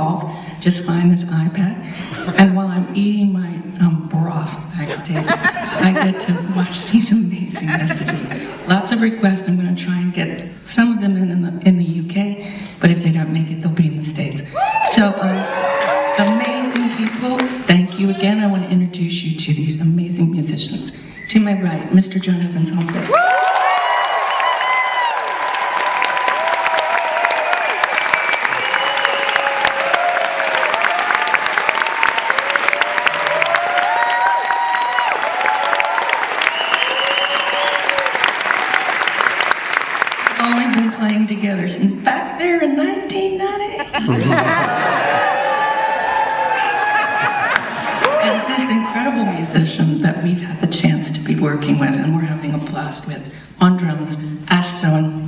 golf, just find this iPad, and while I'm eating my broth backstage, I get to watch these amazing messages. Lots of requests. I'm going to try and get some of them in the UK, but if they don't make it, they'll be in the States. So, amazing people. Thank you again. I want to introduce you to these amazing musicians. To my right, Mr. John Evans on bass. Only been playing together since back there in 1990. And this incredible musician that we've had the chance to be working with and we're having a blast with on drums, Ash Sowen.